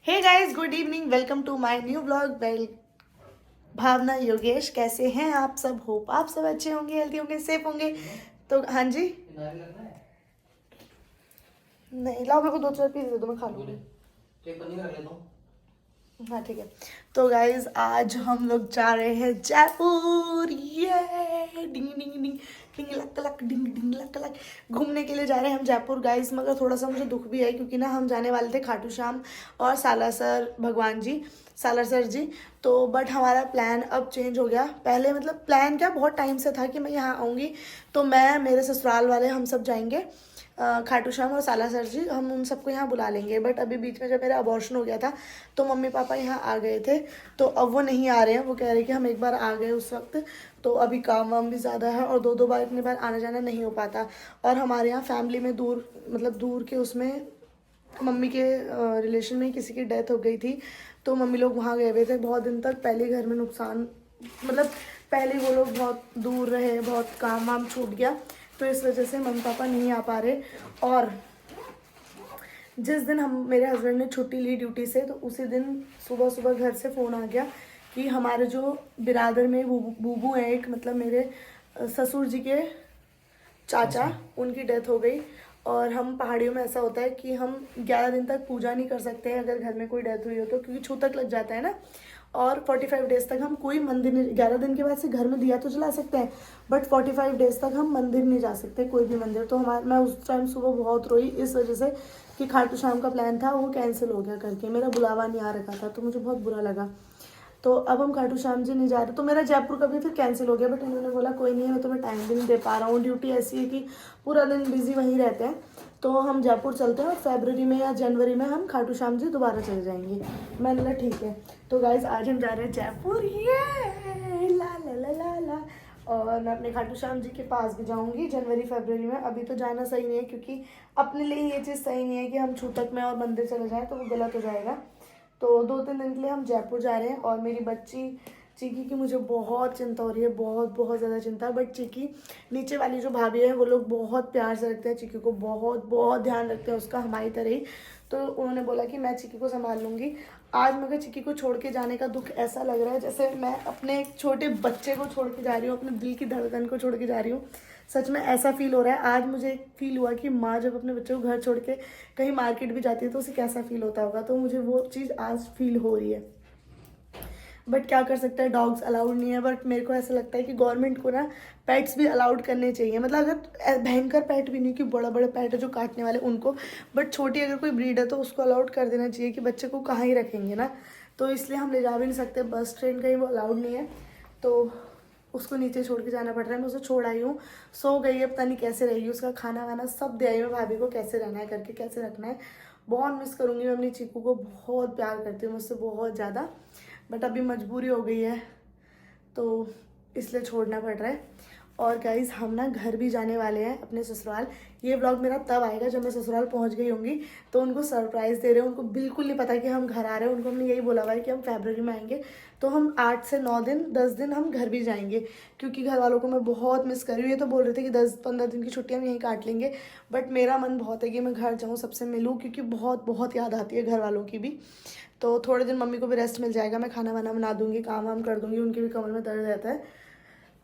Hey guys, good evening, welcome to my new blog. Bhavana Yogesh, कैसे हैं आप सब? होप आप सब अच्छे होंगे, हेल्दी होंगे, सेफ होंगे। तो हाँ जी, नहीं लाओ, मेरे को 2-4 पीस दे दो, मैं खा लूंगी। हाँ ठीक है। तो गाइज आज हम लोग जा रहे हैं जयपुर। ये डिंग डिंग डिंग डिंग लक लक डिंग डिंग लक लक घूमने के लिए जा रहे हैं हम जयपुर गाइज। मगर थोड़ा सा मुझे दुख भी है क्योंकि ना हम जाने वाले थे खाटू श्याम और सालासर भगवान जी, सालासर जी। तो बट हमारा प्लान अब चेंज हो गया। पहले मतलब प्लान क्या, बहुत टाइम से था कि मैं यहाँ आऊँगी तो मैं, मेरे ससुराल वाले, हम सब जाएंगे खाटू श्याम और सालासर जी। हम उन सबको यहाँ बुला लेंगे। बट अभी बीच में जब मेरा अबॉर्शन हो गया था तो मम्मी पापा यहाँ आ गए थे, तो अब वो नहीं आ रहे हैं। वो कह रहे हैं कि हम एक बार आ गए उस वक्त, तो अभी काम वाम भी ज़्यादा है और 2-2 बार, इतनी बार आना जाना नहीं हो पाता। और हमारे यहाँ फैमिली में दूर, मतलब दूर के उसमें मम्मी के रिलेशन में किसी की डेथ हो गई थी, तो मम्मी लोग वहाँ गए हुए थे बहुत दिन तक। पहले घर में नुकसान, मतलब पहले वो लोग बहुत दूर रहे, बहुत काम वाम छूट गया, तो इस वजह से मम्मी पापा नहीं आ पा रहे। और जिस दिन हम, मेरे हस्बैंड ने छुट्टी ली ड्यूटी से, तो उसी दिन सुबह सुबह घर से फ़ोन आ गया कि हमारे जो बिरादर में बूबू हैं एक, मतलब मेरे ससुर जी के चाचा, उनकी डेथ हो गई। और हम पहाड़ियों में ऐसा होता है कि हम 11 दिन तक पूजा नहीं कर सकते हैं अगर घर में कोई डेथ हुई हो तो, क्योंकि छूतक लग जाता है ना। और 45 डेज तक हम कोई मंदिर नहीं, 11 दिन के बाद से घर में दिया तो जला सकते हैं, बट 45 डेज तक हम मंदिर नहीं जा सकते, कोई भी मंदिर। तो मैं उस टाइम सुबह बहुत रोई इस वजह से कि खाटू श्याम का प्लान था वो कैंसिल हो गया करके, मेरा बुलावा नहीं आ रखा था, तो मुझे बहुत बुरा लगा। तो अब हम खाटू श्याम जी नहीं जा रहे, तो मेरा जयपुर का भी फिर कैंसिल हो गया। बट उन्होंने बोला कोई नहीं है, मैं तुम्हें टाइम भी नहीं दे पा रहा हूँ, ड्यूटी ऐसी है कि पूरा दिन बिजी वहीं रहते हैं, तो हम जयपुर चलते हैं और फरवरी में या जनवरी में हम खाटू श्याम जी दोबारा चले जाएंगे। मैंने बोला ठीक है। तो गाइज आज हम जा रहे हैं जयपुर, ये ला ला ला ला ला। और मैं अपने खाटू श्याम जी के पास भी जाऊंगी जनवरी फरवरी में। अभी तो जाना सही नहीं है क्योंकि अपने लिए ये चीज़ सही नहीं है कि हम छूतक में और मंदिर चले जाएँ, तो वो गलत हो जाएगा। तो 2-3 दिन के लिए हम जयपुर जा रहे हैं। और मेरी बच्ची चीकी की मुझे बहुत चिंता हो रही है, बहुत बहुत ज़्यादा चिंता। बट चीकी, नीचे वाली जो भाभी है वो लोग बहुत प्यार से रखते हैं चीकी को, बहुत बहुत ध्यान रखते हैं उसका, हमारी तरह ही। तो उन्होंने बोला कि मैं चीकी को संभाल लूँगी। आज मगर चीकी को छोड़ के जाने का दुख ऐसा लग रहा है जैसे मैं अपने एक छोटे बच्चे को छोड़ के जा रही हूँ, अपने दिल की धड़कन को छोड़ के जा रही हूँ। सच में ऐसा फील हो रहा है। आज मुझे फील हुआ कि माँ जब अपने बच्चे को घर छोड़ के कहीं मार्केट भी जाती है तो उसे कैसा फील होता होगा, तो मुझे वो चीज़ आज फील हो रही है। बट क्या कर सकते हैं, डॉग्स अलाउड नहीं है। बट मेरे को ऐसा लगता है कि गवर्नमेंट को ना पेट्स भी अलाउड करने चाहिए, मतलब अगर भयंकर पेट भी नहीं कि बड़ा बड़ा पेट है जो काटने वाले उनको, बट छोटी अगर कोई ब्रीड है तो उसको अलाउड कर देना चाहिए कि बच्चे को कहाँ ही रखेंगे ना। तो इसलिए हम ले जा भी नहीं सकते, बस ट्रेन कहीं वो अलाउड नहीं है, तो उसको नीचे छोड़ के जाना पड़ रहा है। मैं उसे छोड़ आई हूँ, सो गई है, पता नहीं कैसे रहेगी, उसका खाना वाना सब दे आई हूँ भाभी को, कैसे रहना है करके, कैसे रखना है। बहुत मिस करूँगी मैं अपनी चीकू को, बहुत प्यार करती हूँ मुझसे, बहुत ज़्यादा। बट अभी मजबूरी हो गई है तो इसलिए छोड़ना पड़ रहा है। और गाइज़ हम ना घर भी जाने वाले हैं अपने ससुराल। ये व्लॉग मेरा तब आएगा जब मैं ससुराल पहुंच गई होंगी, तो उनको सरप्राइज़ दे रहे हैं। उनको बिल्कुल नहीं पता कि हम घर आ रहे हैं, उनको हमने यही बोला हुआ है कि हम फरवरी में आएंगे। तो हम 8 से 9 दिन, 10 दिन हम घर भी जाएंगे, क्योंकि घर वालों को मैं बहुत मिस कर रही हूँ। ये तो बोल रहे थे कि 10-15 दिन की छुट्टियाँ हम यहीं काट लेंगे, बट मेरा मन बहुत है कि मैं घर जाऊँ, सबसे मिलूँ, क्योंकि बहुत बहुत याद आती है घर वालों की भी। तो थोड़े दिन मम्मी को भी रेस्ट मिल जाएगा, मैं खाना वाना बना दूँगी, काम वाम कर दूँगी, उनके भी कमर में दर्द रहता है।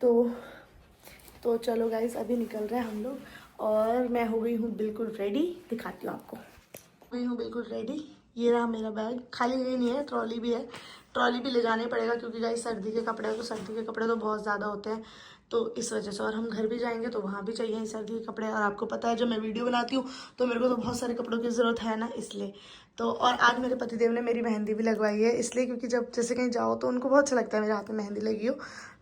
तो चलो गाइस अभी निकल रहे हैं हम लोग। और मैं हो गई हूँ बिल्कुल रेडी, दिखाती हूँ आपको। हो गई हूँ बिल्कुल रेडी। ये रहा मेरा बैग, खाली ये नहीं है, ट्रॉली भी है, ट्रॉली भी ले जाने पड़ेगा क्योंकि गाइस सर्दी के कपड़े, तो सर्दी के कपड़े तो बहुत ज़्यादा होते हैं, तो इस वजह से। और हम घर भी जाएंगे तो वहाँ भी चाहिए सर्दी के कपड़े। और आपको पता है जब मैं वीडियो बनाती हूँ तो मेरे को तो बहुत सारे कपड़ों की ज़रूरत है ना, इसलिए। तो और आज मेरे पतिदेव ने मेरी मेहंदी भी लगवाई है, इसलिए क्योंकि जब जैसे कहीं जाओ तो उनको बहुत अच्छा लगता है मेरे हाथ में मेहंदी लगी हो,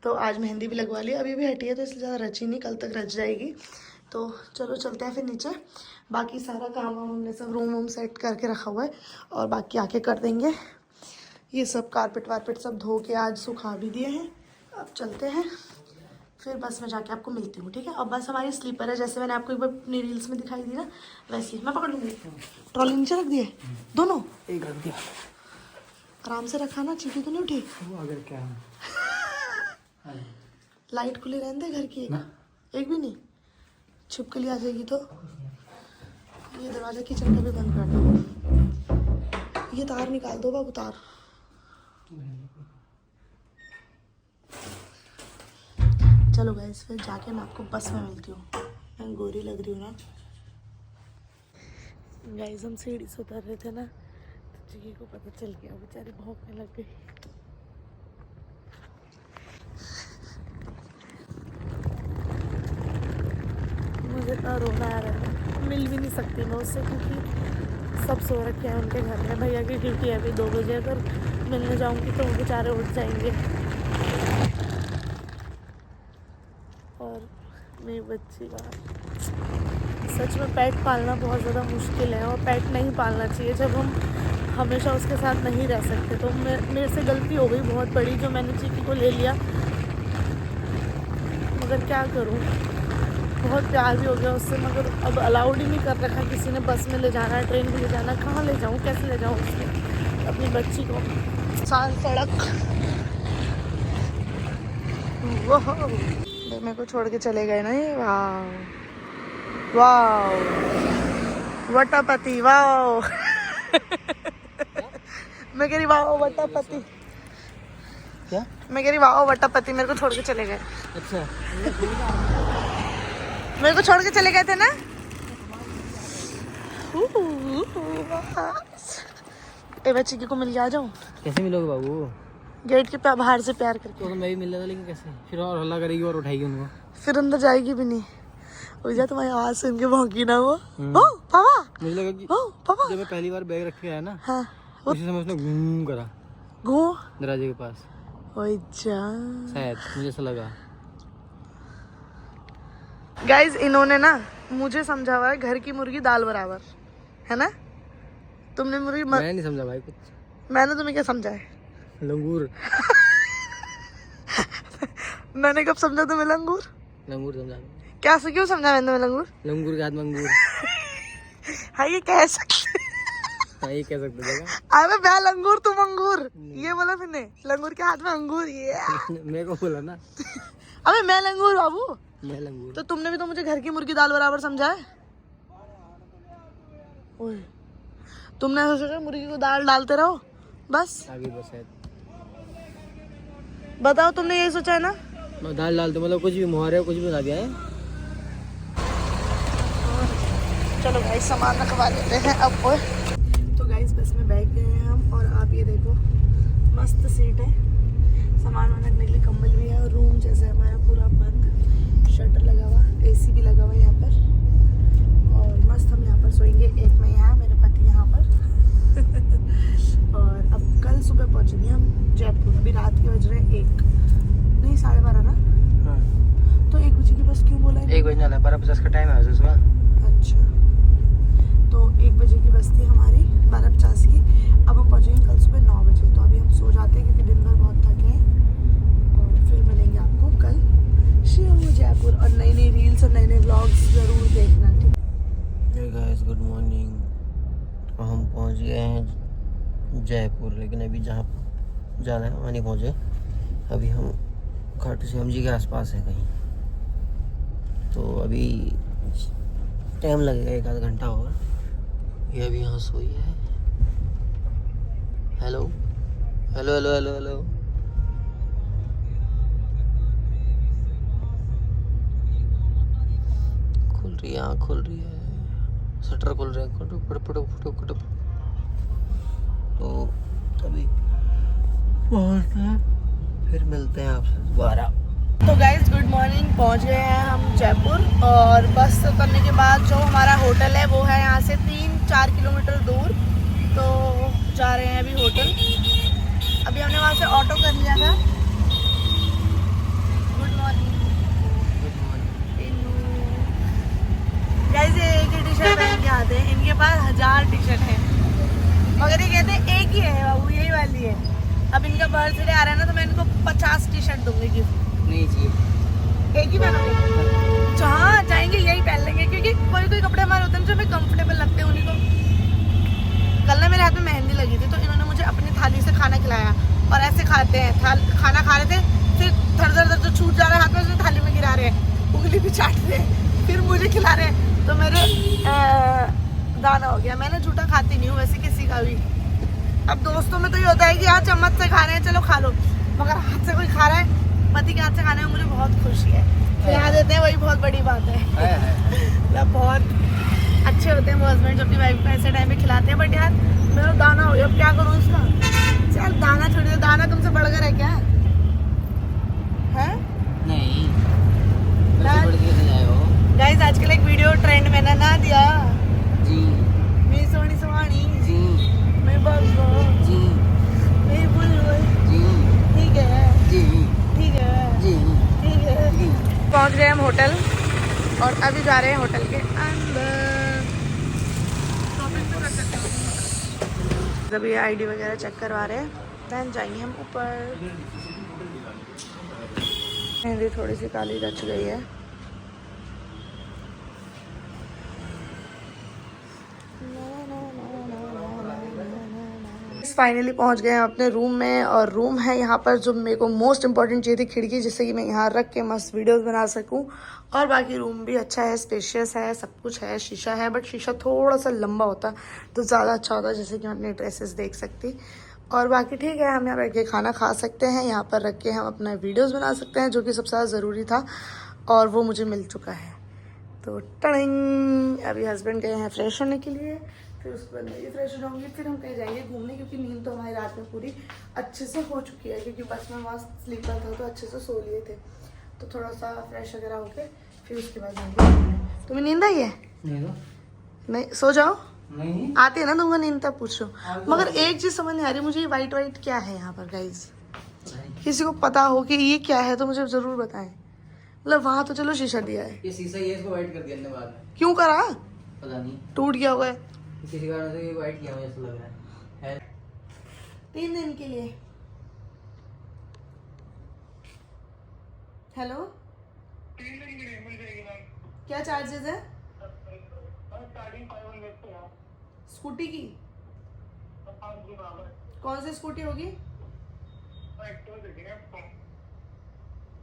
तो आज मेहंदी भी लगवा ली। अभी भी हटी है तो इसलिए ज़्यादा रची नहीं, कल तक रच जाएगी। तो चलो चलते हैं फिर नीचे। बाकी सारा काम वाम हमने सब रूम वूम सेट करके रखा हुआ है और बाकी आके कर देंगे। ये सब कारपेट वारपेट सब धो के आज सुखा भी दिए हैं। अब चलते हैं, फिर बस में जाके आपको मिलती हूँ, ठीक है। अब बस हमारी स्लीपर है, जैसे मैंने आपको एक बार अपनी रील्स में दिखाई दी ना, वैसे ही। मैं पकड़ लूँगी। ट्रॉली नीचे रख दिए दोनों, एक रख दिया, आराम से रखा ना, चीज़ें तो नहीं उठी। वो अगर क्या है लाइट खुली रहने दे घर की, एक भी नहीं, छिपकली आ जाएगी तो। ये दरवाज़ा किचन का भी बंद कर दो। ये तार निकाल दो बाबू, तार। चलो गाइस, फिर जाके मैं आपको बस में मिलती हूँ। मैं गोरी लग रही हूँ ना गाइस। हम सीढ़ी से उतर रहे थे ना, तो चिकी को पता चल गया, बेचारी भौंकने लग गई। मुझे इतना रोना आ रहा है, मिल भी नहीं सकती मैं उससे, क्योंकि सब सो रखे हैं उनके घर में। भैया की ड्यूटी है अभी 2 बजे, अगर मिलने जाऊंगी तो वो बेचारे उठ जाएंगे। और मेरी बच्ची का सच में पेट पालना बहुत ज़्यादा मुश्किल है, और पेट नहीं पालना चाहिए जब हम हमेशा उसके साथ नहीं रह सकते। तो मेरे से गलती हो गई बहुत बड़ी, जो मैंने चिकी को ले लिया, मगर क्या करूं, बहुत प्यार भी हो गया उससे, मगर अब अलाउड ही नहीं कर रखा किसी ने। बस में ले जाना है, ट्रेन में ले जाना, कहाँ ले जाऊँ, कैसे ले जाऊँ उसको, अपनी बच्ची को। सान सड़क वो मेरे को छोड़ के चले गए ना ये। वाह वाह, वटापति, वाह। मैं कह रही वाह वटापति, क्या? मैं कह रही वाह वटापति, मेरे को छोड़ के चले गए। अच्छा, मेरे को छोड़ के चले गए थे ना। ए बच्ची को मिल गया, आ जाऊँ? कैसे मिलोगे बाबू? गेट के बाहर से प्यार करके। तो मैं भी मिल रहा था, लेकिन कैसे? फिर और हल्ला करेगी और उठाएगी उनको, फिर अंदर जाएगी भी नहीं। भैया तुम्हारी आवाज सुन के भौंकी ना वो। पापा, मुझे लगा कि पापा, जब मैं पहली बार बैग रख के आया ना, हाँ, उसी समय उसने घूम करा घूम दरवाजे के पास, शायद मुझे ऐसा लगा। गाइज इन्होंने ना मुझे समझा हुआ है घर की मुर्गी दाल बराबर, है ना? तुमने मुर्गी मैं नहीं समझा भाई कुछ। मैंने तुम्हें क्या समझा है? लंगूर। मैंने कब समझा तुम्हें लंगूर? लंगूर समझा। क्या से क्यों समझा मैंने तुम्हें लंगूर? लंगूर के हाथ में अंगूर। हाँ ये कह सकते, हाँ ये कह सकते थे। अरे मैं लंगूर तुम अंगूर, ये बोला मैंने, लंगूर के हाथ में अंगूर। ये मेरे को बोला ना। अबे मैं लंगूर बाबू। मैं लंगूर। तो तुमने भी तो मुझे घर की मुर्गी दाल बराबर समझा है। ओए, तुमने ऐसा सोचा मुर्गी को दाल डालते रहो बस? आगे बस है। बताओ, तुमने यही सोचा है ना? मैं दाल डालते मतलब कुछ भी मुहारे कुछ भी बना दिया है। चलो गाइस सामान रखवा लेते हैं अब। तो गाइस बस में बैठ गए हैं हम, और आप ये देखो मस्त सीट है, सामान वामान रखने के लिए कंबल भी है, और रूम जैसा है हमारा पूरा बंद, शटर लगा हुआ, एसी भी लगा हुआ है यहाँ पर, और मस्त हम यहाँ पर सोएंगे। एक मैं यहाँ, मेरे पति यहाँ पर। और अब कल सुबह पहुँचेंगे हम जयपुर। अभी रात के बज रहे हैं 1 नहीं 12:30 ना। हाँ। तो 1 बजे की बस क्यों बोला है? 1 बजे वाला 12:50 का टाइम है वैसे सुबह। अच्छा, तो 1 बजे की बस थी हमारी, 12:50 की। अब हम पहुँचेंगे कल सुबह 9 बजे। तो अभी हम सो जाते हैं क्योंकि दिन भर बहुत थके हैं, और फिर मिलेंगे आपको कल शिव जयपुर। और नई नई रील्स और नए नए व्लॉग्स ज़रूर देखना, ठीक? Hey guys, good morning. हम पहुंच गए हैं जयपुर, लेकिन अभी जहाँ जाना है वहाँ नहीं पहुँचे। अभी हम खाटू श्याम जी के आसपास है कहीं, तो अभी टाइम लगेगा 1 आध घंटा और। ये अभी यहाँ सोई है। Hello hello hello hello hello. खुल रही है, आँख खुल रही है, शटर खुल रहे हैं। तो तभी पहुँचते हैं, फिर मिलते हैं आपसे दोबारा। तो गाइज गुड मॉर्निंग, पहुंच गए हैं हम जयपुर। और बस उतरने के बाद जो हमारा होटल है वो है यहाँ से 3-4 किलोमीटर दूर। तो जा रहे हैं अभी होटल। अभी हमने वहाँ से ऑटो कर लिया था। गुड मॉर्निंग गाइज, एक ही टी शर्ट पहन के आते हैं, इनके पास 1000 टी शर्ट है, मगर ये कहते हैं एक ही है बाबू, यही वाली है। अब इनका बर्थडे आ रहा है ना, तो मैं इनको 50 टी शर्ट दूंगी गिफ्ट। नहीं चाहिए, एक ही पहनोगे? जहाँ जाएंगे यही पहन लेंगे, क्योंकि कोई कोई कपड़े हमारे होते हैं जो हमें कंफर्टेबल लगते हैं उन्हीं को। कल ना मेरे हाथ में मेहंदी लगी थी, तो इन्होंने मुझे अपनी थाली से खाना खिलाया, और ऐसे खाते हैं, खाना खा रहे थे, फिर धर धर जो छूट जा रहा है हाथ में उसने थाली में गिरा रहे हैं, उंगली भी चाट रहे हैं, फिर मुझे खिला रहे हैं। तो मेरे दाना हो गया। मैंने झूठा खाती नहीं हूँ वैसे किसी का भी, अब दोस्तों में तो ये होता है कि यार चम्मच से खा रहे हैं, चलो खा लो, मगर हाथ से कोई खा रहा है, पति के हाथ से खाने में मुझे बहुत खुशी है। खिला देते हैं, वही बहुत बड़ी बात है। मतलब बहुत अच्छे होते हैं वो हस्बैंड जो अपनी वाइफ को ऐसे टाइम पे खिलाते हैं। बट यार मेरा दाना हो गया, अब क्या करूँ इसका? चल दाना छोड़ दे, दाना तुमसे बढ़कर है क्या? है नहीं गाइस, आजकल एक वीडियो ट्रेंड में ना दिया जी मेरी सोनी सोहानी जी मैं बस जी मेरी बुलबुल जी ठीक है जी ठीक है जी ठीक है। जी। पहुंच गए हम होटल और अभी जा रहे हैं होटल के अंदर। जब ये आईडी वगैरह चेक करवा रहे हैं, देन जाएंगे हम ऊपर। मेहंदी थोड़ी सी काली रच गई है। फाइनली पहुंच गए हैं अपने रूम में, और रूम है यहाँ पर जो मेरे को मोस्ट इम्पॉर्टेंट चीज़ थी, खिड़की, जिससे कि मैं यहाँ रख के मस्त वीडियोस बना सकूँ। और बाकी रूम भी अच्छा है, स्पेशियस है, सब कुछ है, शीशा है, बट शीशा थोड़ा सा लंबा होता तो ज़्यादा अच्छा होता, जैसे कि मैं अपने ड्रेसेस देख सकती। और बाकी ठीक है, हम यहाँ बैठ के खाना खा सकते हैं, यहाँ पर रख के हम अपना वीडियोज़ बना सकते हैं, जो कि सबसे ज़्यादा ज़रूरी था, और वो मुझे मिल चुका है। तो टड़िंग, अभी हस्बैंड गए हैं फ्रेश होने के लिए, फिर उसके बाद मैं भी फ्रेश हो जाऊंगी, फिर हम कहीं जाएंगे घूमने, क्योंकि नींद तो हमारी रात में पूरी अच्छे से हो चुकी है, क्योंकि बस में वहाँ स्लीपर था तो अच्छे से सो लिए थे। तो थोड़ा सा फ्रेश वगैरह होके फिर उसके बाद जाएंगे घूमने। तुम्हें नींद आई है? नहीं, सो जाओ। नहीं आती है ना तुमको नींद, तब पूछो। मगर एक चीज़ समझ नहीं आ रही मुझे, ये वाइट वाइट क्या है यहाँ पर गाइज? किसी को पता हो कि ये क्या है तो मुझे ज़रूर बताएं। मतलब वहाँ तो चलो शीशा दिया है, ये शीशा ये इसको वाइट कर दिया हमने बाद में। क्यों करा? पता नहीं टूट गया होगा किसी कारण से ये वाइट किया मुझे ऐसा लग रहा है। 3 दिन के लिए। हेलो, 3 दिन के लिए मिल जाएगी मैम। क्या चार्जेस है स्टार्टिंग 500 से है। स्कूटी की? 5 के बराबर है। कौन सी स्कूटी होगी? एक्टिवा देखेंगे आपको।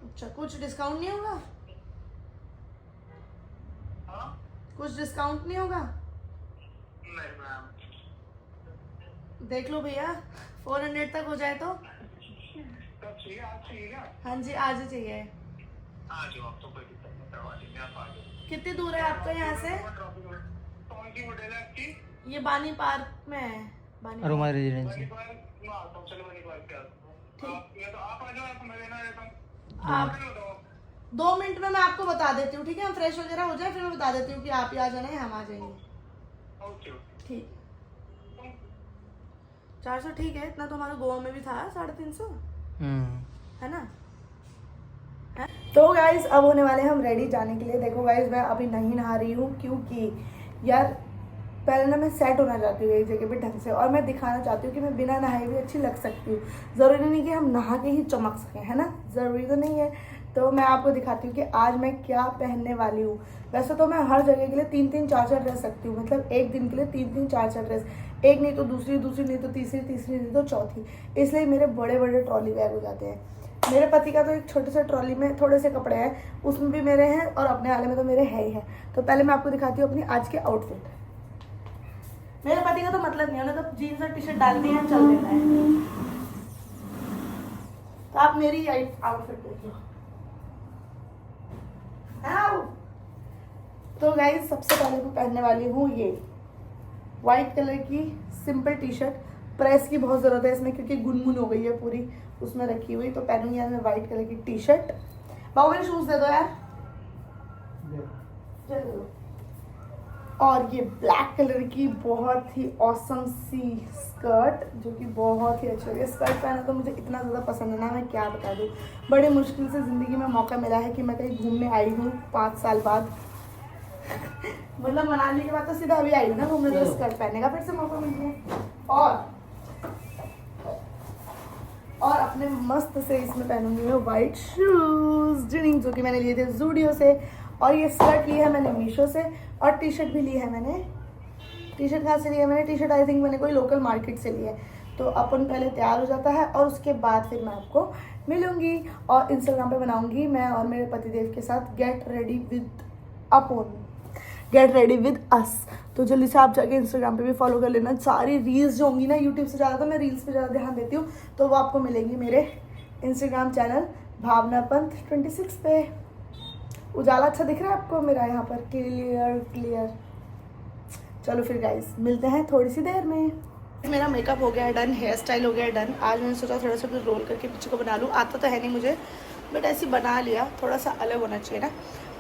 अच्छा, कुछ डिस्काउंट नहीं होगा? हाँ? कुछ डिस्काउंट नहीं होगा? नहीं मैम। देख लो भैया, 400 तक हो जाए तो। कब चाहिए? आज चाहिए क्या? हाँ जी, आज ही चाहिए। आ जाओ, आप तो कोई दिक्कत नहीं, करवा देंगे, आप आ जाओ। कितनी दूर है आपका यहाँ से? कौन सी होटल है आपकी? ये बानी पार्क में है। बानी अरोमा पार्क। रेजिडेंसी। मैं आता हूँ, चलो बनी पार्क पे आता हूँ। ठीक। या तो आप आ जाओ, आपको मैं लेना रहता हूँ। आप 2 मिनट में मैं आपको बता देती हूँ, ठीक है? हम फ्रेश वगैरह हो जाए फिर मैं बता देती हूँ कि आप ही आ जाना है, हम आ जाएंगे। ओके ठीक। 400 ठीक है, इतना तो हमारा गोवा में भी था, 350 है ना? है? तो गाइज अब होने वाले हम रेडी जाने के लिए। देखो गाइज, मैं अभी नहीं नहा रही हूँ, क्योंकि यार पहले ना मैं सेट होना चाहती हूँ एक जगह पे ढंग से, और मैं दिखाना चाहती हूँ कि मैं बिना नहाए भी अच्छी लग सकती हूँ। ज़रूरी नहीं कि हम नहा के ही चमक सकें, है ना? ज़रूरी तो नहीं है। तो मैं आपको दिखाती हूँ कि आज मैं क्या पहनने वाली हूँ। वैसे तो मैं हर जगह के लिए 3-3 4-4 ड्रेस रखती हूँ, मतलब एक दिन के लिए 3-3 4-4 ड्रेस, एक नहीं तो दूसरी, दूसरी नहीं तो तीसरी, तीसरी नहीं तो चौथी, इसलिए मेरे बड़े बड़े ट्रॉली बैग हो जाते हैं। मेरे पति का तो एक छोटे से ट्रॉली में थोड़े से कपड़े हैं, उसमें भी मेरे हैं, और अपने वाले में तो मेरे है ही है। तो पहले मैं आपको दिखाती हूँ अपनी आज के आउटफिट। मेरे पति का तो मतलब नहीं है, उन्हें तो जीन्स और टी शर्ट डालनी है, चल देना है। तो आप मेरी आउटफिट देख लो। तो गाइस, सबसे पहले मैं पहनने वाली हूँ ये वाइट कलर की सिंपल टी शर्ट। प्रेस की बहुत ज़रूरत है इसमें, क्योंकि गुनगुन हो गई है पूरी उसमें रखी हुई। तो पहनूंगी यार मैं वाइट कलर की टी शर्ट। बाबू मेरे शूज़ दे दो यार, दे दो। और ये ब्लैक कलर की बहुत ही ऑसम सी स्कर्ट, जो कि बहुत ही अच्छी होगी। स्कर्ट पहना तो मुझे इतना ज़्यादा पसंद है ना, मैं क्या बता दूँ। बड़े मुश्किल से ज़िंदगी में मौका मिला है कि मैं कहीं घूमने आई हूँ 5 साल बाद। मतलब मनाली के बाद तो सीधा अभी आई हूँ ना घूमने, तो स्कर्ट पहनने का फिर से मौका मिल गया। और अपने मस्त से इसमें पहनूंगी मैं वाइट शूज़, जो कि मैंने लिए थे जूडियो से। और ये स्कर्ट ली है मैंने मीशो से, और टी शर्ट भी ली है मैंने। टी शर्ट कहाँ से ली है मैंने? टी शर्ट आई थिंक मैंने कोई लोकल मार्केट से ली है। तो अपन पहले तैयार हो जाता है, और उसके बाद फिर मैं आपको मिलूंगी और इंस्टाग्राम पे बनाऊंगी मैं और मेरे पतिदेव के साथ get ready with upon. Get ready with us. तो जल्दी से आप जाके इंस्टाग्राम पे भी फॉलो कर लेना। सारी रील्स जो होंगी ना यूट्यूब से ज़्यादा, तो मैं रील्स पे ज़्यादा ध्यान देती हूँ, तो वो आपको मिलेंगी मेरे इंस्टाग्राम चैनल भावना पंत 26 पे। उजाला अच्छा दिख रहा है आपको मेरा यहाँ पर? क्लियर। चलो फिर गाइस मिलते हैं थोड़ी सी देर में। मेरा मेकअप हो गया है डन, हेयर स्टाइल हो गया है डन। आज मैंने सोचा थोड़ा सा कुछ रोल करके पीछे को बना लूँ। आता तो है नहीं मुझे, बट ऐसे बना लिया, थोड़ा सा अलग होना चाहिए ना।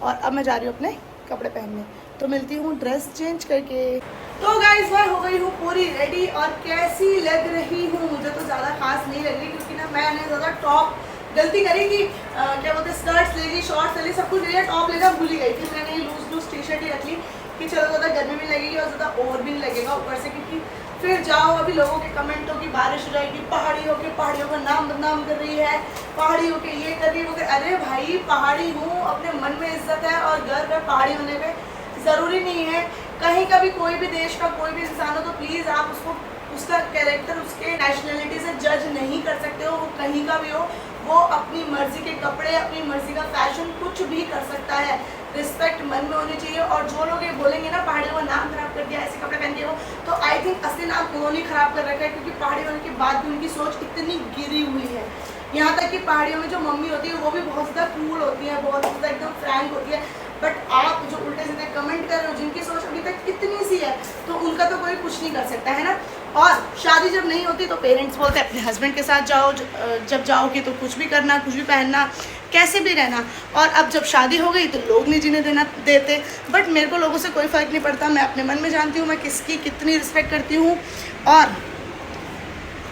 और अब मैं जा रही हूँ अपने कपड़े पहनने, तो मिलती हूँ ड्रेस चेंज करके। तो गाइस मैं हो गई हूँ पूरी रेडी, और कैसी लग रही हूँ? मुझे तो ज़्यादा खास नहीं लग रही, क्योंकि ना मैंने ज़्यादा टॉप गलती करी कि क्या बोलते हैं, स्कर्ट्स ले ली, शॉर्ट्स ले ली, सब कुछ ले लिया, टॉप लेना भूल ही गई। फिर मैंने लूज टी शर्ट ही रख ली कि चलो ज़्यादा गर्मी भी लगेगी और ज़्यादा ओवर भी नहीं लगेगा ऊपर से, क्योंकि फिर जाओ अभी लोगों के कमेंटों की बारिश हो जाएगी, पहाड़ियों का नाम बदनाम कर रही है, पहाड़ियों के ये कर रही है। अरे भाई पहाड़ी हूँ, अपने मन में इज्जत है और गर्व है पहाड़ी होने पे। ज़रूरी नहीं है कहीं का भी कोई भी देश का कोई भी इंसान हो तो प्लीज़ आप उसको उसका कैरेक्टर उसके नेशनलिटी से जज नहीं कर सकते हो। वो कहीं का भी हो, वो अपनी मर्जी के कपड़े, अपनी मर्जी का फैशन कुछ भी कर सकता है। रिस्पेक्ट मन में होनी चाहिए। और जो लोग ये बोलेंगे ना पहाड़ियों का नाम खराब कर दिया, ऐसे कपड़े पहन के हो, तो आई थिंक असली नाम उन्होंने खराब कर रखा है, क्योंकि पहाड़ी होने के बाद भी उनकी सोच इतनी गिरी हुई है। यहाँ तक कि पहाड़ियों में जो मम्मी होती है वो भी बहुत ज़्यादा कूल होती है, बहुत ज़्यादा एकदम फ्रैंक होती है। बट आप जो उल्टे सीधे कमेंट कर रहे हो, जिनकी सोच अभी तक इतनी सी है, तो उनका तो कोई कुछ नहीं कर सकता है ना। और शादी जब नहीं होती तो पेरेंट्स बोलते हैं अपने हस्बैंड के साथ जाओ, जब जाओगे तो कुछ भी करना, कुछ भी पहनना, कैसे भी रहना। और अब जब शादी हो गई तो लोग नहीं जीने देते। बट मेरे को लोगों से कोई फ़र्क नहीं पड़ता। मैं अपने मन में जानती हूँ मैं किसकी कितनी रिस्पेक्ट करती हूँ, और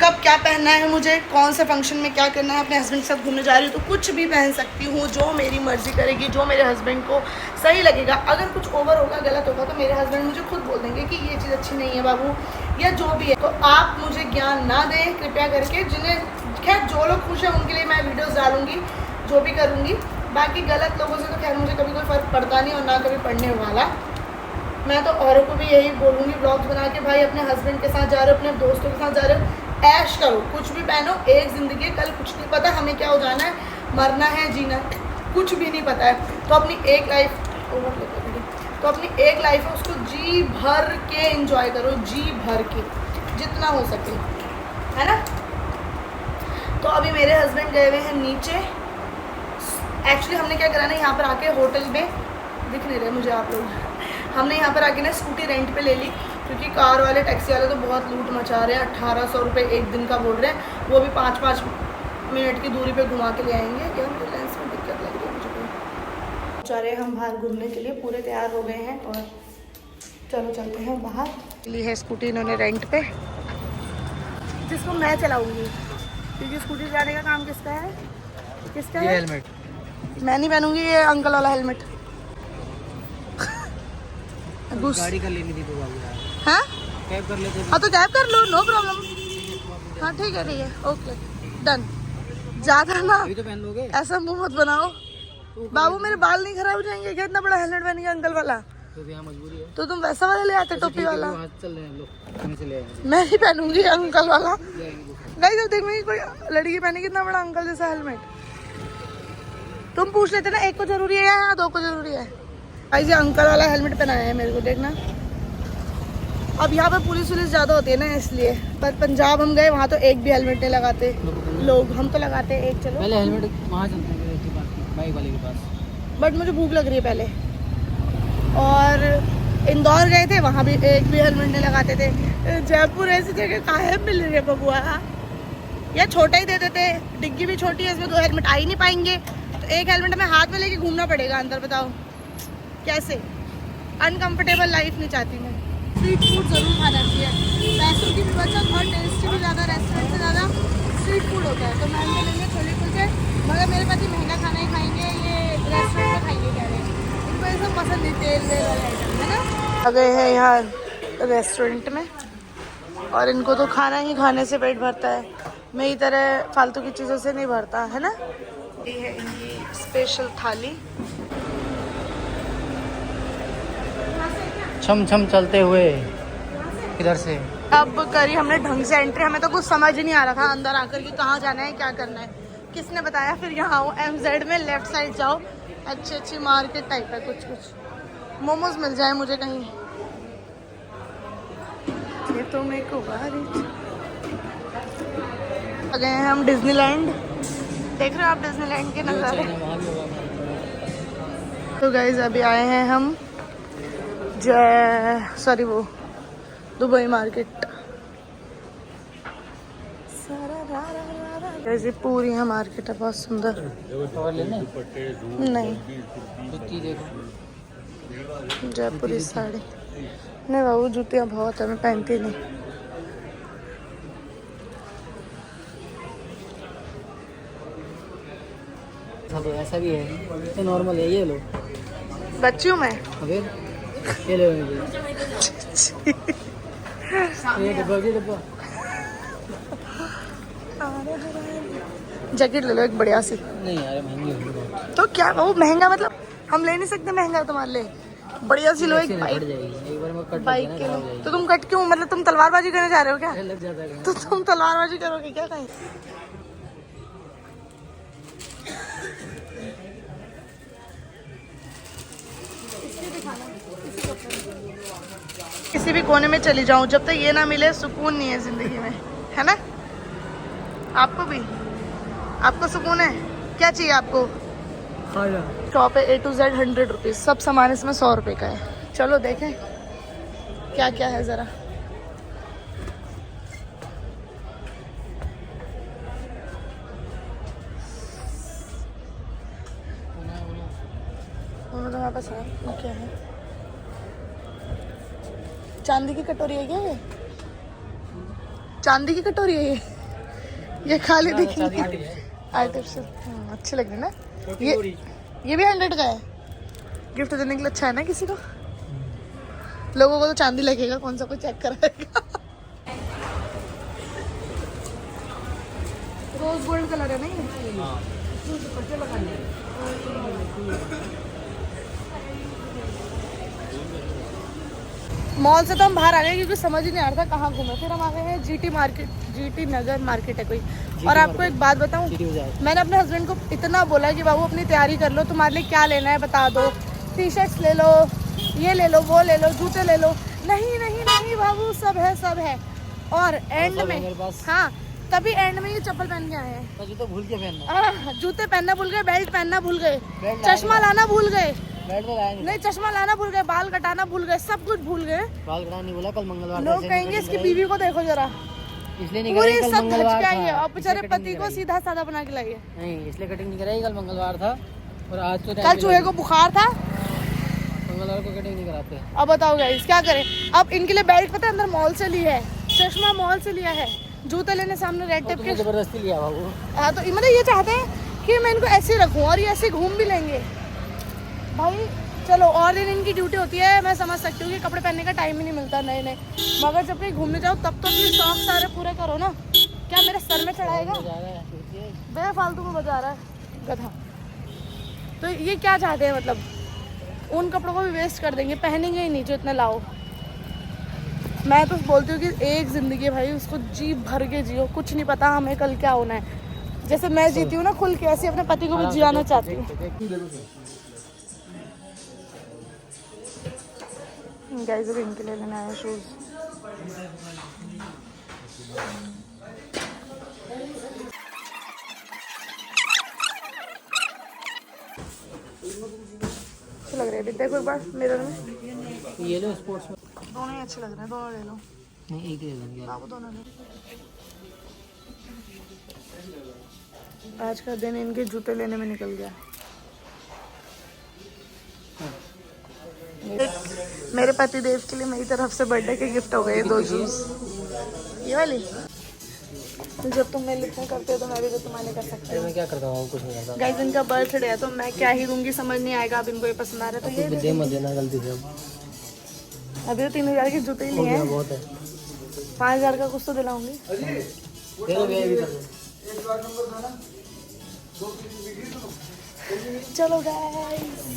कब क्या पहनना है मुझे, कौन से फंक्शन में क्या करना है। अपने हस्बैंड के साथ घूमने जा रही हूँ तो कुछ भी पहन सकती हूँ, जो मेरी मर्ज़ी करेगी, जो मेरे हस्बैंड को सही लगेगा। अगर कुछ ओवर होगा, गलत होगा, तो मेरे हस्बैंड मुझे खुद बोल देंगे कि ये चीज़ अच्छी नहीं है बाबू, या जो भी है। तो आप मुझे ज्ञान ना दें कृपया करके। जिन्हें खैर जो लोग खुश हैं उनके लिए मैं वीडियोज़ डालूँगी, जो भी करूँगी। बाकी गलत लोगों से तो खैर मुझे कभी कोई फ़र्क पड़ता नहीं, और ना कभी पड़ने वाला। मैं तो औरों को भी यही बोलूँगी ब्लॉग्स बना के, भाई अपने हस्बैंड के साथ जा रहे हो, अपने दोस्तों के साथ जा रहे हो, ऐश करो, कुछ भी पहनो। एक ज़िंदगी है, कल कुछ नहीं पता हमें क्या हो जाना है, मरना है, जीना है, कुछ भी नहीं पता है। तो अपनी एक लाइफ तो अपनी एक लाइफ है, उसको जी भर के एंजॉय करो, जी भर के जितना हो सके, है ना। तो अभी मेरे हस्बैंड गए हुए हैं नीचे। एक्चुअली हमने क्या करा ना, यहाँ पर आके होटल में दिख नहीं रहे मुझे आप लोग, हमने यहाँ पर आके ना स्कूटी रेंट पे ले ली, क्योंकि कार वाले टैक्सी वाले तो बहुत लूट मचा रहे हैं। 1800 रुपये एक दिन का बोल रहे हैं, वो भी 5-5 मिनट की दूरी पे घुमा के ले आएंगे। क्या मुझे लेंस में दिक्कत लग रही है मुझे। जा रहे हैं हम बाहर घूमने के लिए, पूरे तैयार हो गए हैं, और चलो चलते हैं बाहर। ली है स्कूटी इन्होंने रेंट पे, जिसको मैं चलाऊँगी, क्योंकि स्कूटी चलाने का काम किसका है? किसका है? हेलमेट मैं नहीं पहनूंगी ये अंकल वाला हेलमेट। गाड़ी कर लेनी थी तो बाबू यार, हाँ कैब कर लेते। हाँ तो कैब कर लो, नो प्रॉब्लम। हाँ ठीक है, ओके डन। ज़्यादा ना अभी तो पहन लोगे, ऐसा मुंह मत बनाओ बाबू, मेरे बाल नहीं खराब हो जाएंगे क्या इतना बड़ा हेलमेट पहन के अंकल वाला? तो यहाँ मजबूरी है। तो तुम वैसा वाला ले आते, टोपी वाला। चल रहे हैं हम लोग, कहीं से ले आएंगे। मैं नहीं पहनूंगी अंकल वाला। गाइस जब देखूंगी कोई लड़की पहने कितना बड़ा अंकल जैसा हेलमेट। तुम पूछ लेते ना, एक को जरूरी है या 2 को जरूरी है? गाइस ये अंकल वाला हेलमेट पहनाया है मेरे को, देखना। अब यहाँ पे पुलिस ज़्यादा होती है ना, इसलिए। पर पंजाब हम गए, वहाँ तो एक भी हेलमेट नहीं लगाते लोग, हम तो लगाते हैं एक। चलो पहले हेलमेट वहाँ चलते हैं बाइक वाले के पास। बट मुझे भूख लग रही है पहले। और इंदौर गए थे, वहाँ भी एक भी हेलमेट नहीं लगाते थे। जयपुर ऐसी जगह काहे मिल रही है बबुआ, या छोटा ही दे देते, डिग्गी भी छोटी है, इसमें 2 हेलमेट आ ही नहीं पाएंगे, तो एक हेलमेट हमें हाथ में लेके घूमना पड़ेगा अंदर। बताओ कैसे? अनकंफर्टेबल लाइफ नहीं चाहती मैं। स्ट्रीट फूड ज़रूर खाना चाहिए, पैसों की भी बचत और टेस्टी भी ज़्यादा, रेस्टोरेंट से ज़्यादा स्ट्रीट फूड होता है। तो मैं उनके लेंगे छोले कुलचे, मगर मेरे पति महंगा खाना ही खाएंगे, ये रेस्टोरेंट में खाएंगे कह रहे हैं, इनको ये सब पसंद नहीं, तेल वेल वाले आइटम, है ना। आ गए हैं यहाँ रेस्टोरेंट में, और इनको तो खाना ही खाने से पेट भरता है, मेरी तरह फालतू की चीज़ों से नहीं भरता, है ना। ये है इनकी स्पेशल थाली। छम छम चलते हुए इधर से अब करी हमने ढंग से एंट्री, हमें तो कुछ समझ ही नहीं आ रहा था अंदर आकर कि कहाँ जाना है, क्या करना है, किसने बताया। फिर यहाँ आओ MZ में लेफ्ट साइड जाओ, अच्छी मार्केट टाइप है कुछ। मोमोज मिल जाए मुझे कहीं। ये तो मेरे को आ गए हैं हम डिज्नीलैंड। देख रहे हो आप डिज्नीलैंड के नज़ारे। तो गाइज अभी आए हैं हम वो दुबई मार्केट। ऐसी पूरी है मार्केट है, बहुत सुंदर। नहीं जयपुरी साड़ी नहीं बाबू, जूतियाँ बहुत है, मैं पहनती नहीं। हाँ तो ऐसा भी है, तो नॉर्मल है, ये लो। बच्ची हूँ मैं। अबे ये लो ये डब्बा जैकेट ले लो एक बढ़िया सी। नहीं यार महंगी होगी बहुत। तो क्या वो महंगा, मतलब हम ले नहीं सकते महंगा तुम्हारे लिए? बढ़िया सी लो एक पड़ बाइक जाएगी एक बार में, कट बाइक के लिए। तो तुम कट क्यों, मतलब तुम तलवारबाजी करने जा रहे हो क्या? लग जाता है। तो तुम तलवारबाजी करोगे क्या कहीं? किसी भी कोने में चली जाऊं, जब तक ये ना मिले सुकून नहीं है जिंदगी में, है ना? आपको भी? आपको सुकून है? क्या चाहिए आपको? शॉप है A to Z 100 रुपीज़, सब सामान इसमें 100 रुपये का है। चलो देखें क्या क्या है ज़रा। तुम्हारे पास है क्या है? चांदी की कटोरी है क्या ये? चांदी की कटोरी है ये खाली दिखेगी। आर्टिफिशियल अच्छी लग रही ना। ये भी 100 का है। गिफ्ट देने के लिए अच्छा है ना किसी को। लोगों को तो चांदी लगेगा, कौन सा कोई चेक कराएगा। रोज गोल्ड कलर है नहीं? मॉल से तो हम बाहर आ गए क्योंकि समझ ही नहीं आ रहा था कहाँ घूमे। फिर हम आ गए हैं GT मार्केट, GT नगर मार्केट है कोई। और आपको एक बात बताऊं, मैंने अपने हस्बैंड को इतना बोला कि बाबू अपनी तैयारी कर लो, तुम्हारे लिए क्या लेना है बता दो, टी-शर्ट्स ले लो, ये ले लो, वो ले लो, जूते ले लो। नहीं नहीं नहीं बाबू, सब है सब है। और एंड में, हाँ तभी एंड में ये चप्पल पहन के आए हैं। जूते भूल के पहनना, जूते पहनना भूल गए, बेल्ट पहनना भूल गए, चश्मा लाना भूल गए। नहीं चश्मा लाना भूल गए, बाल कटाना भूल गए, सब कुछ भूल गए। बाल कटाना नहीं बोला, कल मंगलवार। लोग कहेंगे इसकी बीवी को देखो जरा, इसलिए नहीं पूरी कल सब मंगलवार धच के आई है था। और बेचारे पति को सीधा साधा बना के लाई है। नहीं इसलिए कटिंग नहीं कराई, कल मंगलवार था और आज तो कल चूहे को बुखार था, मंगलवार को कटिंग नहीं कराते। अब बताओ गाइस क्या करें। अब इनके लिए बेल्ट पता है अंदर मॉल से ली है, चश्मा मॉल से लिया है, जूते लेने सामने रेड टेप के जबरदस्ती लिया बाबू। हाँ तो मतलब ये चाहते हैं कि मैं इनको ऐसे रखूं और ये ऐसे घूम भी लेंगे। भाई चलो और दिन इनकी ड्यूटी होती है, मैं समझ सकती हूँ कि कपड़े पहनने का टाइम ही नहीं मिलता नए नए, मगर जब कहीं घूमने जाओ तब तो अपने शौक सारे पूरे करो ना। क्या मेरे सर में चढ़ाएगा? बेफालतू में बजा रहा है गधा। तो ये क्या चाहते हैं, मतलब उन कपड़ों को भी वेस्ट कर देंगे, पहनेंगे ही नहीं जो इतना लाओ। मैं तो बोलती हूँ कि एक ज़िंदगी है भाई, उसको जी भर के जियो, कुछ नहीं पता हमें कल क्या होना है। जैसे मैं जीती हूँ ना खुल के, ऐसे अपने पति को भी जियाना चाहती हूँ। गाइस अभी इनके लिए लेना है शूज़। अच्छे लग रहे हैं, देखो एक बार मिरर में। ये लो स्पोर्ट्स में, दोनों ही अच्छे लग रहे हैं, दोनों ले लो। नहीं एक ले लेंगे आप दोनों ले। आज का दिन इनके जूते लेने में निकल गया। मेरे पति देव के लिए मेरी तरफ से बर्थडे के गिफ्ट हो गए 2 जूस। ये वाली जब तुम मेरे लिए करते हो तो मैं भी तो तुम्हारे कर सकती हूँ। मैं क्या करता हूँ, कुछ नहीं करता। गाइस इनका बर्थडे है तो मैं क्या ही दूंगी समझ नहीं आएगा। अब इनको ये पसंद आ रहा है तो ये दे मत देना गलती से। अभी तो 3000 के जूते ही लिए हैं, बहुत है। 5000 का कुछ तो दिलाऊंगी। चलो गाइस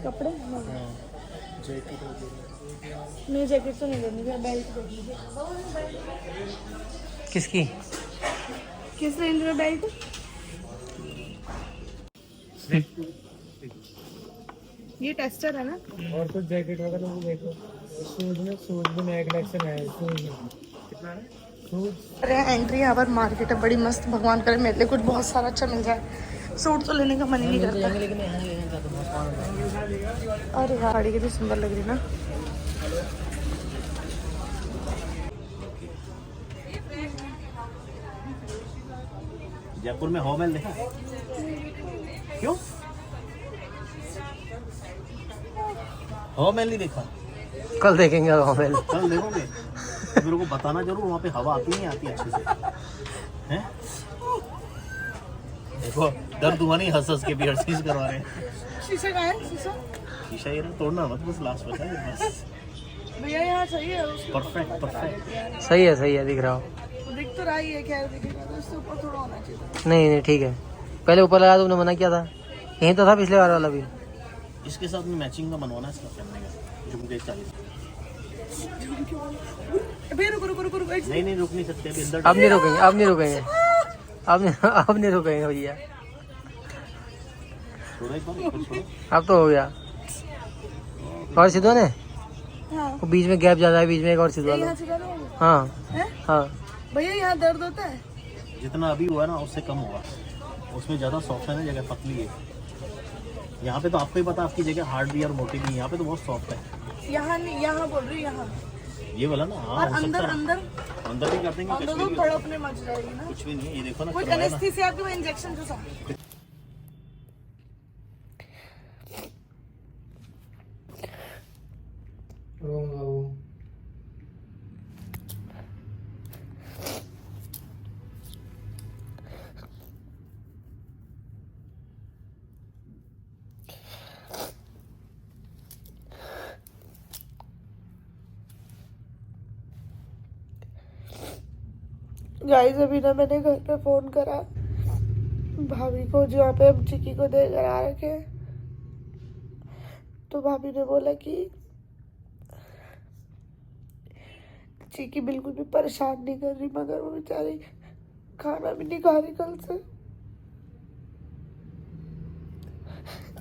कपड़े मेरी जैकेट तो नहीं लेनी है, बेल्ट देख लीजिए। किसकी? किस रेंज में बेल्ट? ये टेस्टर है ना? और कुछ जैकेट वगैरह वो देखो। शूज में नया कलेक्शन है शूज में। कितना है शूज? अरे एंट्री यहाँ पर मार्केट है बड़ी मस्त, भगवान करे मेरे लिए कुछ बहुत सारा अच्छा मिल जाए। सूट तो लेने का मन ही नहीं करता। लेकिन यहाँ लेना तो बहुत सामान। अरे यार साड़ी कितनी सुंदर लग रही ना। जयपुर में हॉवेल देखा? क्यों हॉवेल नहीं देखा? कल देखेंगे हॉवेल। कल देखोगे? तो मेरे को बताना जरूर, वहाँ पे हवा आती नहीं आती अच्छे से हैं? देखो दर्द हुआ नहीं, हंस हंस के भी हर चीज करवा रहे हैं। शीशा कहाँ है? शीशा शीशा ये ना तोड़ना मत, बस लास्ट बचा है बस। भैया यहाँ सही है। Perfect perfect. सही है दिख रहा हो। दिख तो रहा ही है, खैर दिखेगा तो इससे ऊपर थोड़ा होना चाहिए। नहीं ठीक है। पहले ऊपर लगा तुमने मना किया था। यहीं तो था पिछले बार वाला भी। इसके साथ में मैचिंग का बनवाना है इसका पहनने का, झुमके 40। भैया रुको रुको रुको रुको। नहीं रुक नहीं सकते अभी अंदर। अब नहीं रुकेंगे भैया। छोड़ो एक बार, छोड़ो। अब तो हो गया। और सिद्धू ने हाँ वो बीच में गैप ज्यादा है, बीच में एक और सिद्धू यहाँ से करो। हाँ हैं? हाँ। भैया यहाँ दर्द होता है? जितना अभी हुआ ना उससे कम होगा, उसमें ज़्यादा सॉफ्ट है ना, जगह पतली है। यहाँ पे तो आपको ही पता, आपकी जगह हार्ड भी और मोटी भी, यहाँ पे तो बहुत सॉफ्ट है। यहाँ नहीं, यहाँ बोल रही हूँ, यहाँ। ये वाला ना, हाँ और हो अंदर सकता है। अंदर अंदर भी कर देंगे, अंदर कुछ तो भी तड़पने मच जाएगी ना। कुछ भी नहीं है। ये देखो ना, कुछ करवाया ना। एनेस्थीसिया के वो इंजेक्शन जो सा। गाइस अभी ना मैंने घर पे फोन करा भाभी को, जहाँ पे हम चिक्की को देकर आ रखे हैं। तो भाभी ने बोला कि चिक्की बिल्कुल भी परेशान नहीं कर रही, मगर वो बेचारी खाना भी नहीं खा रही कल से,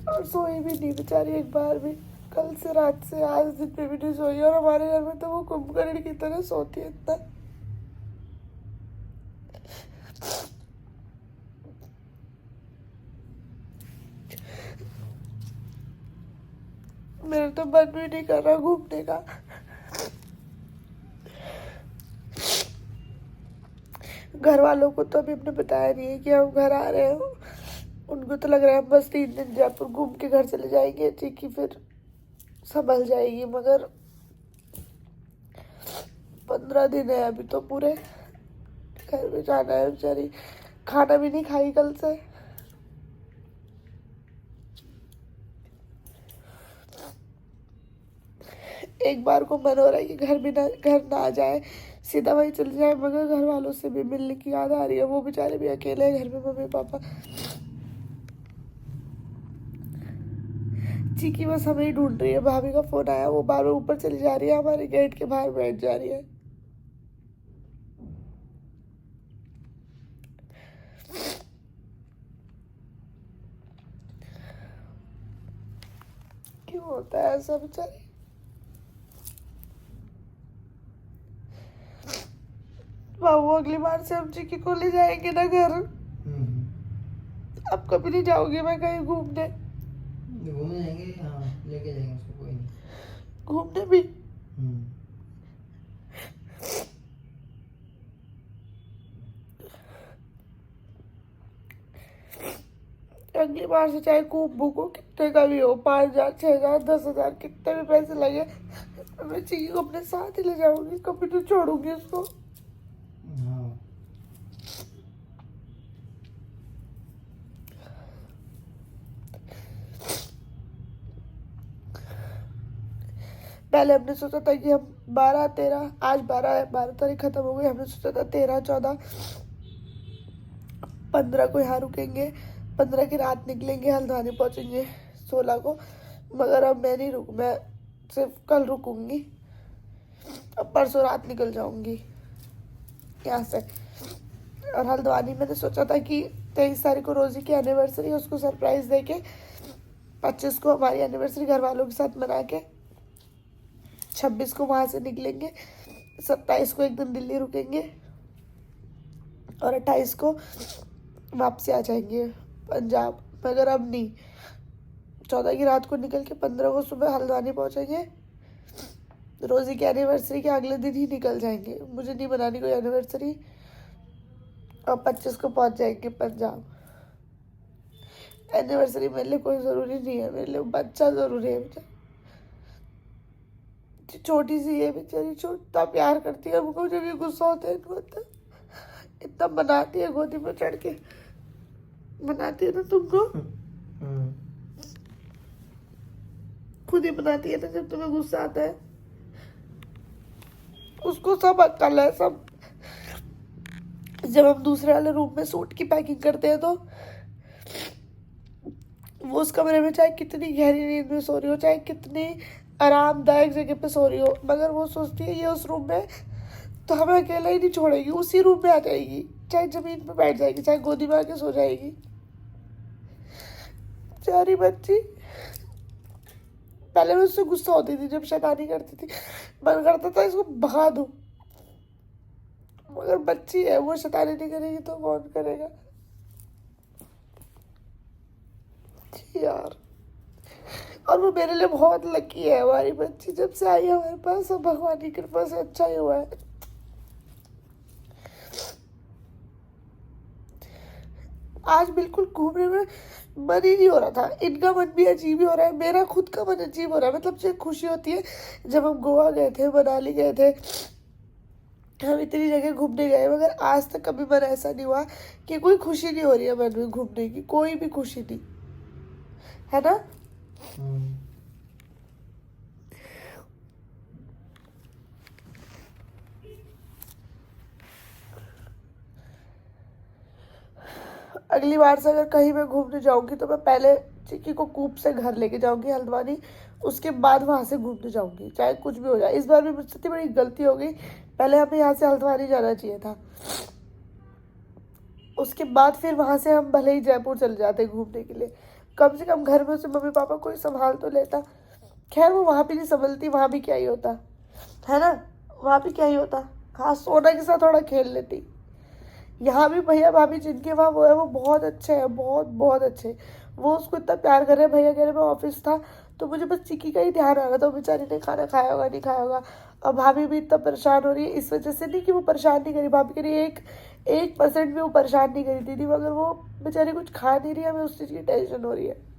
और सोई भी नहीं बेचारी एक बार भी। कल से रात से आज दिन में भी नहीं सोई। और हमारे घर में तो वो कुंभकर्ण की तरह सोती है इतना। मेरा तो मन भी नहीं कर रहा घूमने का। घर वालों को तो अभी हमने बताया नहीं है कि हम घर आ रहे हो। उनको तो लग रहा है हम बस 3 दिन जयपुर घूम के घर चले जाएंगे, चिक्की फिर संभल जाएगी। मगर 15 दिन है अभी तो पूरे, घर में जाना है बेचारी। खाना भी नहीं खाई कल से। एक बार को मन हो रहा है कि घर ना आ जाए, सीधा वहीं चले जाए, मगर घर वालों से भी मिलने की याद आ रही है। वो बेचारे भी अकेले हैं घर में, मम्मी पापा। चिक्की बस हमें ही ढूंढ रही है। भाभी का फोन आया, वो बार बार ऊपर चली जा रही है, हमारे गेट के बाहर बैठ जा रही है। क्यों होता है ऐसा बेचारे? बाबू अगली बार से हम चिक्की को ले जाएंगे ना घर। अब कभी नहीं जाओगे मैं कहीं घूमने? घूमने जाएंगे, हाँ लेके जाएंगे उसको, कोई नहीं। घूमने भी? अगली बार से चाहे खूब भूखो, कितने का भी हो, 5,000 6,000 10,000 कितने भी पैसे लगे, मैं चिक्की को अपने साथ ही ले जाऊंगी, कभी तो छोड़ूंगी उसको। पहले हमने सोचा था कि हम 12 13, आज 12 तारीख खत्म हो गई। हमने सोचा था 13 14 15 को यहाँ रुकेंगे, 15 की रात निकलेंगे, हल्द्वानी पहुँचेंगे 16 को। मगर अब मैं नहीं मैं सिर्फ कल रुकूंगी, अब परसों रात निकल जाऊंगी यहाँ से। और हल्द्वानी मैंने सोचा था कि 23 तारीख को रोजी की एनिवर्सरी, उसको सरप्राइज देके 25 को हमारी एनिवर्सरी घर वालों के साथ मना के 26 को वहाँ से निकलेंगे, 27 को एक दिन दिल्ली रुकेंगे और 28 को वापसी आ जाएंगे पंजाब। मगर अब नहीं, 14 की रात को निकल के 15 को सुबह हल्द्वानी पहुँचेंगे, रोजी की एनिवर्सरी के अगले दिन ही निकल जाएंगे। मुझे नहीं बनानी कोई एनिवर्सरी, और 25 को पहुँच जाएंगे पंजाब। एनिवर्सरी मेरे लिए कोई ज़रूरी नहीं है, मेरे लिए बच्चा ज़रूरी है। बेचारी छोटी सी है, बेचारी छोटा प्यार करती है हमको, जब भी गुस्सा होता है इनको होता है, इतना बनाती है, गोदी में चढ़ के बनाती है ना तुमको, खुद ही बनाती है ना जब तुम्हें गुस्सा आता है। उसको सब अक्ल है, सब। जब हम दूसरे वाले रूम में सूट की पैकिंग करते हैं तो वो उस कमरे में चाहे कितनी गहरी नींद में सो रही हो, चाहे कितनी आरामदायक जगह पे सो रही हो, मगर वो सोचती है ये उस रूम में तो हमें अकेला ही नहीं छोड़ेगी, उसी रूम में आ जाएगी, चाहे जमीन पे बैठ जाएगी, चाहे गोदी में आके सो जाएगी। बेचारी बच्ची। पहले मैं उससे गुस्सा होती थी जब शैतानी करती थी, मन करता था इसको भगा दूं, मगर बच्ची है, वो शैतानी नहीं करेगी तो कौन करेगा यार। और वो मेरे लिए बहुत लकी है, हमारी बच्ची जब से आई है हमारे पास, सब भगवान की कृपा से अच्छा ही हुआ है। आज बिल्कुल घूमने में मन ही नहीं हो रहा था, इनका मन भी अजीब ही हो रहा है, मेरा खुद का मन अजीब हो रहा है। मतलब जो खुशी होती है जब हम गोवा गए थे, मनाली गए थे, हम इतनी जगह घूमने गए, मगर आज तक कभी मन ऐसा नहीं हुआ कि कोई खुशी नहीं हो रही है मन में घूमने की, कोई भी खुशी नहीं है ना। अगली बार से अगर कहीं मैं घूमने जाऊंगी तो मैं पहले चिक्की को कूप से घर लेके जाऊंगी हल्द्वानी, उसके बाद वहां से घूमने जाऊंगी, चाहे कुछ भी हो जाए। इस बार भी मुझसे इतनी बड़ी गलती हो गई, पहले हमें यहाँ से हल्द्वानी जाना चाहिए था, उसके बाद फिर वहां से हम भले ही जयपुर चले जाते घूमने के लिए, कम से कम घर में से मम्मी पापा कोई संभाल तो लेता। खैर वो वहाँ भी नहीं संभलती, वहाँ भी क्या ही होता है ना, वहाँ भी क्या ही होता, हाँ सोना के साथ थोड़ा खेल लेती। यहाँ भी भैया भाभी जिनके वहाँ वो है, वो बहुत अच्छे हैं, बहुत बहुत अच्छे, वो उसको इतना प्यार कर रहे हैं। भैया कह रहे मैं ऑफिस था तो मुझे बस चिक्की का ही ध्यान आ रहा था, बेचारी ने खाना खाया होगा नहीं खाया होगा। और भाभी भी इतना परेशान हो रही है, इस वजह से नहीं कि वो परेशान नहीं करी, भाभी कह रही है 1% भी वो परेशान नहीं करी दीदी, मगर वो बेचारी कुछ खा नहीं रही है, हमें उस चीज़ की टेंशन हो रही है।